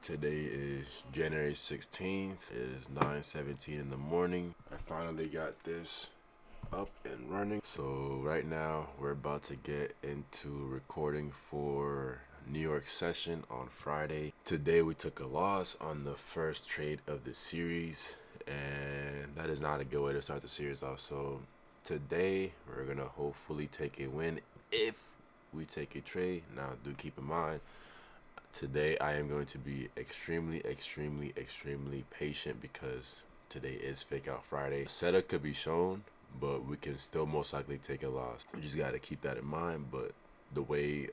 Today is January 16th. It is 9:17 in the morning. I finally got this up and running. So right now we're about to get into recording for New York session on Friday. Today we took a loss on the first trade of the series, and that is not a good way to start the series off. So today we're gonna hopefully take a win if we take a trade. Now do keep in mind, today I am going to be extremely patient because today is Fake Out Friday. Setup could be shown, but we can still most likely take a loss. We just got to keep that in mind. But the way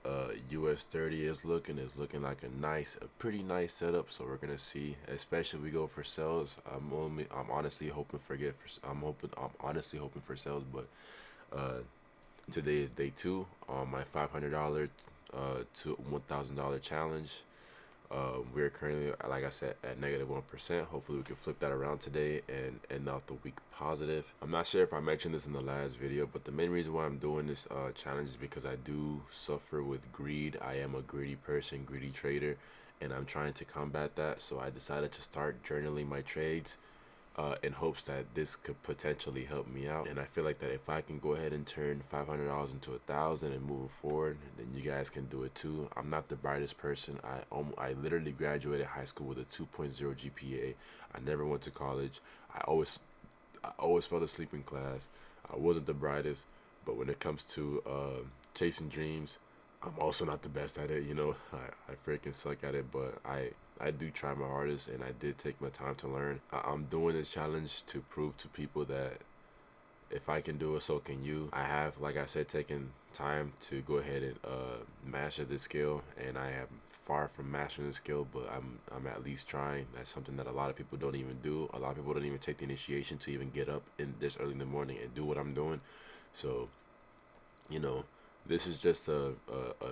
US30 is looking like a pretty nice setup. So we're gonna see, especially if we go for sales. I'm honestly hoping I'm honestly hoping for sales, but uh, today is day 2 on my $500 to $1,000 challenge. We're currently, like I said, at -1%. Hopefully we can flip that around today and end out the week positive. I'm not sure if I mentioned this in the last video, but the main reason why I'm doing this challenge is because I do suffer with greed. I am a greedy person, greedy trader, and I'm trying to combat that. So I decided to start journaling my trades in hopes that this could potentially help me out. And I feel like that if I can go ahead and turn $500 into 1,000 and move forward, then you guys can do it too. I'm not the brightest person. I literally graduated high school with a 2.0 GPA. I never went to college. I always fell asleep in class. I wasn't the brightest, but when it comes to chasing dreams, I'm also not the best at it. I freaking suck at it, but I do try my hardest, and I did take my time to learn. I'm doing this challenge to prove to people that if I can do it, so can you. I have, like I said, taken time to go ahead and master this skill, and I am far from mastering the skill, but I'm at least trying. That's something that a lot of people don't even do. A lot of people don't even take the initiation to even get up in this early in the morning and do what I'm doing. So, you know, this is just a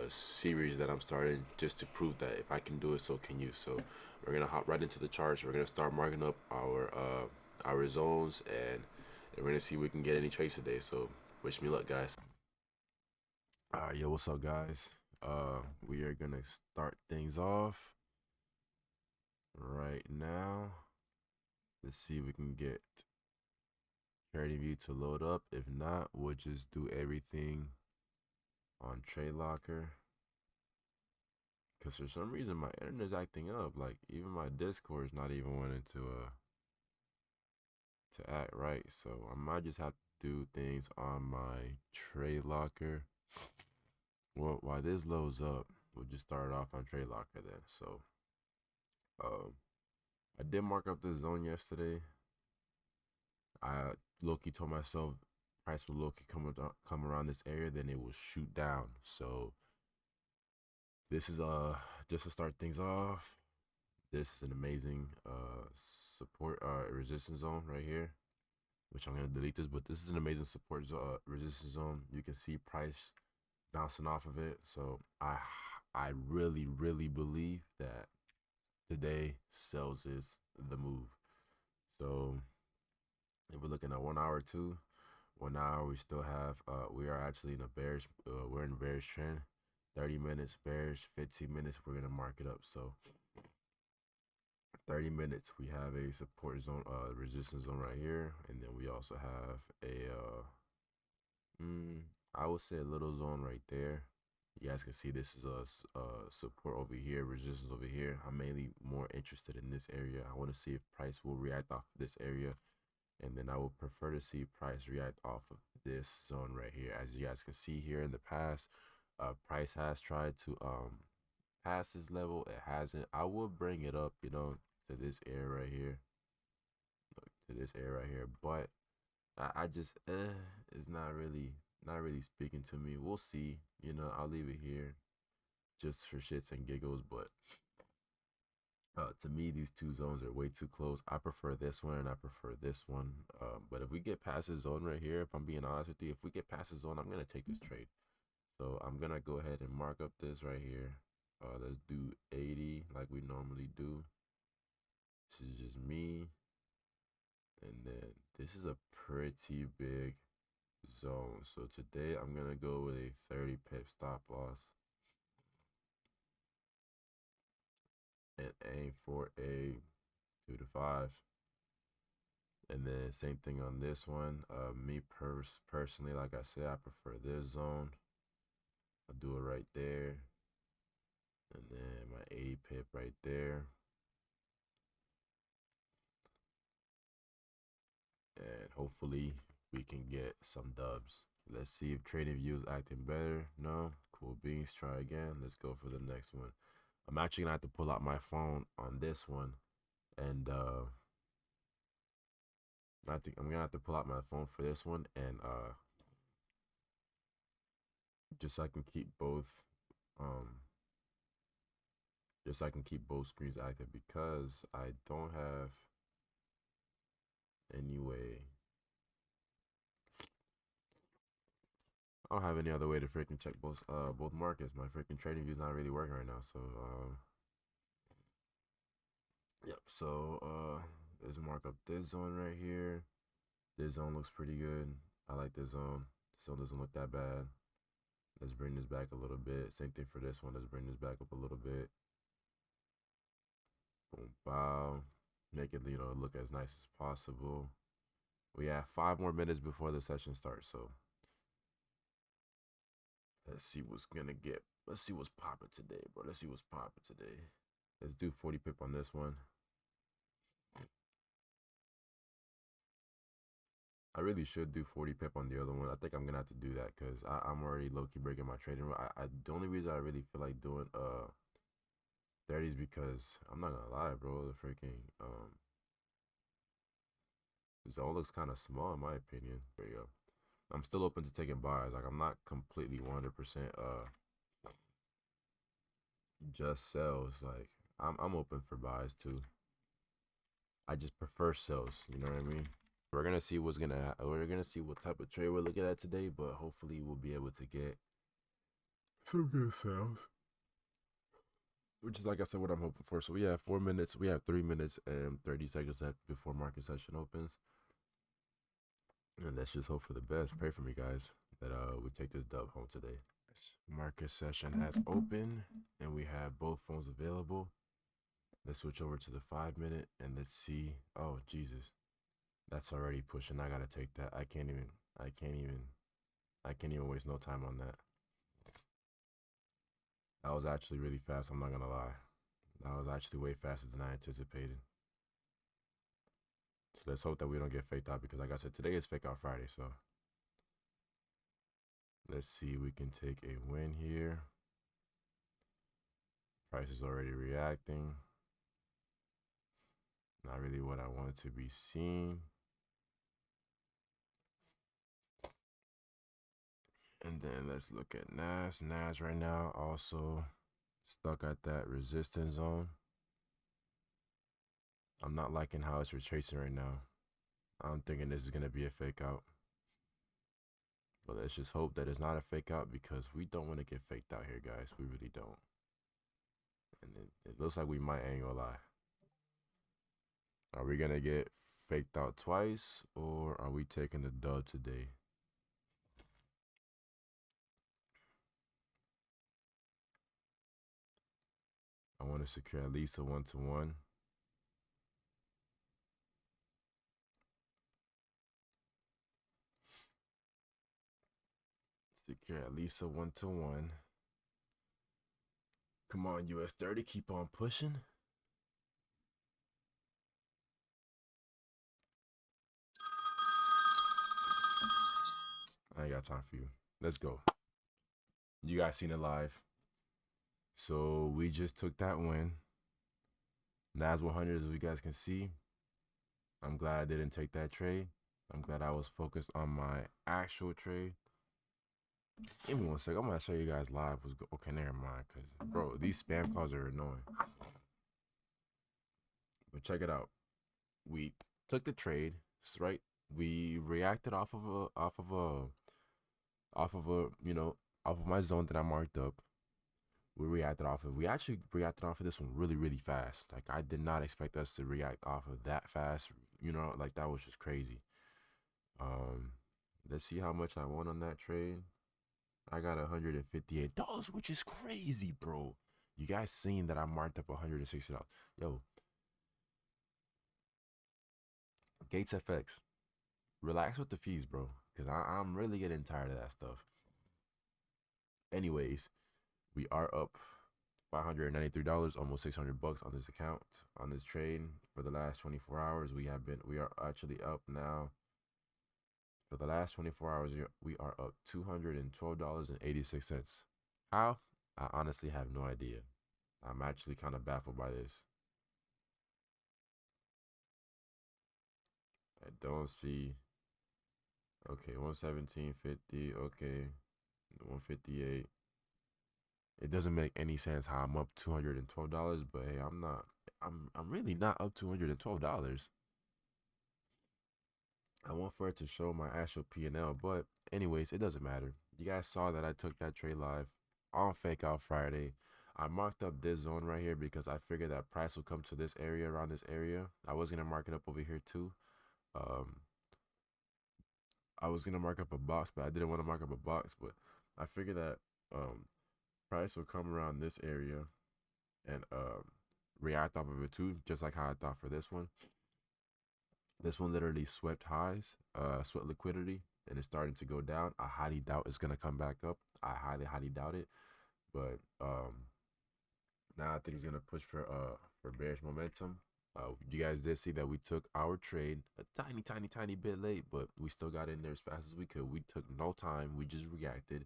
series that I'm starting just to prove that if I can do it, so can you. So we're gonna hop right into the charts. We're gonna start marking up our zones, and we're gonna see if we can get any trades today. So wish me luck, guys. All right, yo, what's up, guys? We are gonna start things off right now. Let's see if we can get TradingView to load up. If not, we'll just do everything on Tradelocker. Because for some reason my internet's acting up. Like even my Discord is not even wanting to act right. So I might just have to do things on my Tradelocker. Well, while this loads up, we'll just start off on Tradelocker then. So um I did mark up the zone yesterday. I low-key told myself price will low-key come around this area, then it will shoot down. So this is just to start things off. This is an amazing support resistance zone right here, which I'm gonna delete this, but this is an amazing support resistance zone. You can see price bouncing off of it. So I really believe that today sells is the move. So if we're looking at 1 hour too, 1 hour we still have we are actually in a bearish we're in bearish trend. 30 minutes bearish, 15 minutes we're gonna mark it up. So 30 minutes we have a support zone resistance zone right here, and then we also have a I would say a little zone right there. You guys can see this is a support over here, resistance over here. I'm mainly more interested in this area. I want to see if price will react off of this area, and then I would prefer to see price react off of this zone right here. As you guys can see here in the past, price has tried to pass this level. It hasn't. I will bring it up, to this area right here, but I just it's not really speaking to me. We'll see. I'll leave it here just for shits and giggles, but to me these two zones are way too close. I prefer this one and I prefer this one. But if we get past this zone right here, if I'm being honest with you, if we get past this zone, I'm gonna take this trade. So I'm gonna go ahead and mark up this right here. Let's do 80 like we normally do. This is just me. And then this is a pretty big zone. So today I'm gonna go with a 30 pip stop loss. and aim for a 2 to 5. And then same thing on this one. Me personally, like I said, I prefer this zone. I'll do it right there. And then my 80 pip right there. And hopefully we can get some dubs. Let's see if Trading View is acting better. No, cool beans. Try again. Let's go for the next one. I'm actually gonna have to pull out my phone on this one, and I'm gonna have to pull out my phone for this one, and just so I can keep both, um, just so I can keep both screens active because I don't have any way. I don't have any other way to freaking check both markets. My freaking Trading View is not really working right now, so yep. So let's mark up this zone right here. This zone looks pretty good. I like this zone. This zone doesn't look that bad. Let's bring this back a little bit. Same thing for this one. Let's bring this back up a little bit. Boom, bow. Make it, look as nice as possible. We have 5 more minutes before the session starts, so let's see what's gonna get. Let's see what's popping today, bro. Let's see what's popping today. Let's do 40 pip on this one. I really should do 40 pip on the other one. I think I'm gonna have to do that because I'm already low-key breaking my trading. The only reason I really feel like doing 30s because I'm not gonna lie, bro. The freaking zone looks kind of small in my opinion. There you go. I'm still open to taking buys. Like I'm not completely 100% just sells. Like I'm open for buys too. I just prefer sells. You know what I mean? We're gonna see we're gonna see what type of trade we're looking at today, but hopefully we'll be able to get some good sales. Which is like I said, what I'm hoping for. So we have 4 minutes. We have 3 minutes and 30 seconds left before market session opens. And let's just hope for the best. Pray for me, guys, that we take this dub home today. Market session has opened, and we have both phones available. Let's switch over to the 5-minute, and let's see. Oh, Jesus. That's already pushing. I gotta take that. I can't even waste no time on that. That was actually really fast, I'm not gonna lie. That was actually way faster than I anticipated. So let's hope that we don't get faked out because like I said, today is fake out Friday, so let's see, we can take a win here. Price is already reacting. Not really what I wanted to be seen. And then let's look at NAS. NAS right now also stuck at that resistance zone. I'm not liking how it's retracing right now. I'm thinking this is going to be a fake out. But let's just hope that it's not a fake out because we don't want to get faked out here, guys. We really don't. And it looks like we might, ain't gonna lie. Are we going to get faked out twice or are we taking the dub today? I want to secure at least a 1-to-1. Secure at least a 1-to-1. Come on, US30, keep on pushing. I ain't got time for you. Let's go. You guys seen it live. So we just took that win. NAS100, as you guys can see. I'm glad I didn't take that trade. I'm glad I was focused on my actual trade. Give me 1 second. I'm gonna show you guys live what's go. Okay, never mind. Cause bro, these spam calls are annoying. But check it out. We took the trade, right? We reacted off of my zone that I marked up. We reacted off of. We actually reacted off of this one really, really fast. Like I did not expect us to react off of that fast. Like that was just crazy. Let's see how much I won on that trade. I got $158, which is crazy, bro. You guys seen that I marked up $160. Yo, Gates FX, relax with the fees, bro. Because I'm really getting tired of that stuff. Anyways, we are up $593, almost $600 on this account, on this trade. For the last 24 hours, we are actually up now. For the last 24 hours, we are up $212.86. How? I honestly have no idea. I'm actually kind of baffled by this. I don't see. Okay, 117.50. Okay, 158. It doesn't make any sense how I'm up $212, but hey, I'm not. I'm really not up $212. I want for it to show my actual P&L, but anyways, it doesn't matter. You guys saw that I took that trade live on Fake Out Friday. I marked up this zone right here because I figured that price will come to this area, around this area. I was gonna mark it up over here too. Um, I was gonna mark up a box, but I didn't want to mark up a box. But I figured that price will come around this area and react off of it too, just like how I thought for this one. This one literally swept highs, swept liquidity, and it's starting to go down. I highly doubt it's gonna come back up. I highly doubt it. But now I think it's gonna push for bearish momentum. You guys did see that we took our trade a tiny bit late, but we still got in there as fast as we could. We took no time. We just reacted.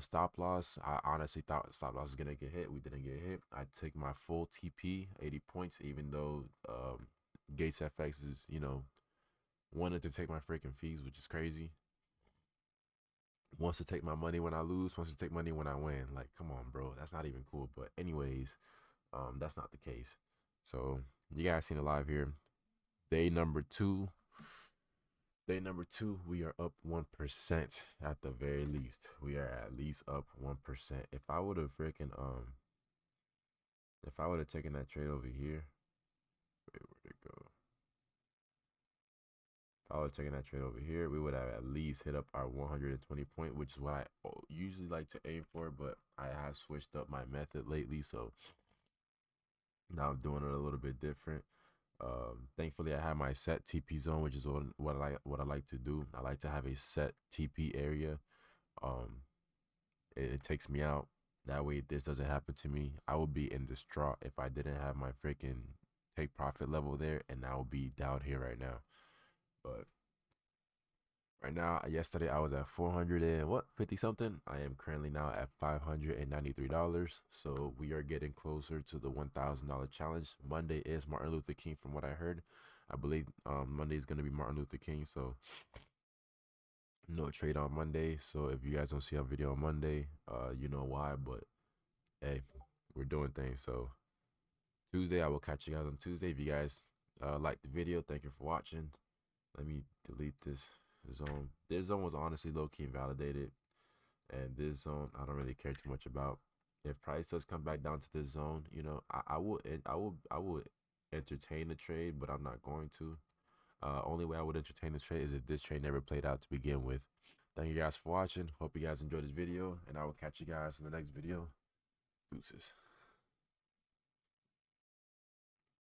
Stop loss. I honestly thought stop loss was gonna get hit. We didn't get hit. I took my full TP, 80 points, even though Gates FX is, wanted to take my freaking fees, which is crazy. Wants to take my money when I lose, wants to take money when I win. Like, come on, bro. That's not even cool. But anyways, that's not the case. So you guys seen it live here. Day number two. Day number two, we are up 1% at the very least. We are at least up 1%. If I would have taken that trade over here, wait, where'd it go? If I would have taken that trade over here, we would have at least hit up our 120 point, which is what I usually like to aim for, but I have switched up my method lately, so now I'm doing it a little bit different. Thankfully, I have my set TP zone, which is what I like to do. I like to have a set TP area. It takes me out. That way, this doesn't happen to me. I would be in distraught if I didn't have my freaking take profit level there, and I would be down here right now. But right now, yesterday I was at 450 something. I am currently now at $593. So we are getting closer to the $1,000 challenge. Monday is Martin Luther King, from what I heard. I believe Monday is going to be Martin Luther King. So no trade on Monday. So if you guys don't see a video on Monday, you know why. But hey, we're doing things. So Tuesday, I will catch you guys on Tuesday. If you guys like the video, thank you for watching. Let me delete this zone. This zone was honestly low-key invalidated, and this zone I don't really care too much about. If price does come back down to this zone, I will entertain the trade, but I'm not going to. Only way I would entertain this trade is if this trade never played out to begin with. Thank you guys for watching. Hope you guys enjoyed this video, and I will catch you guys in the next video. Deuces.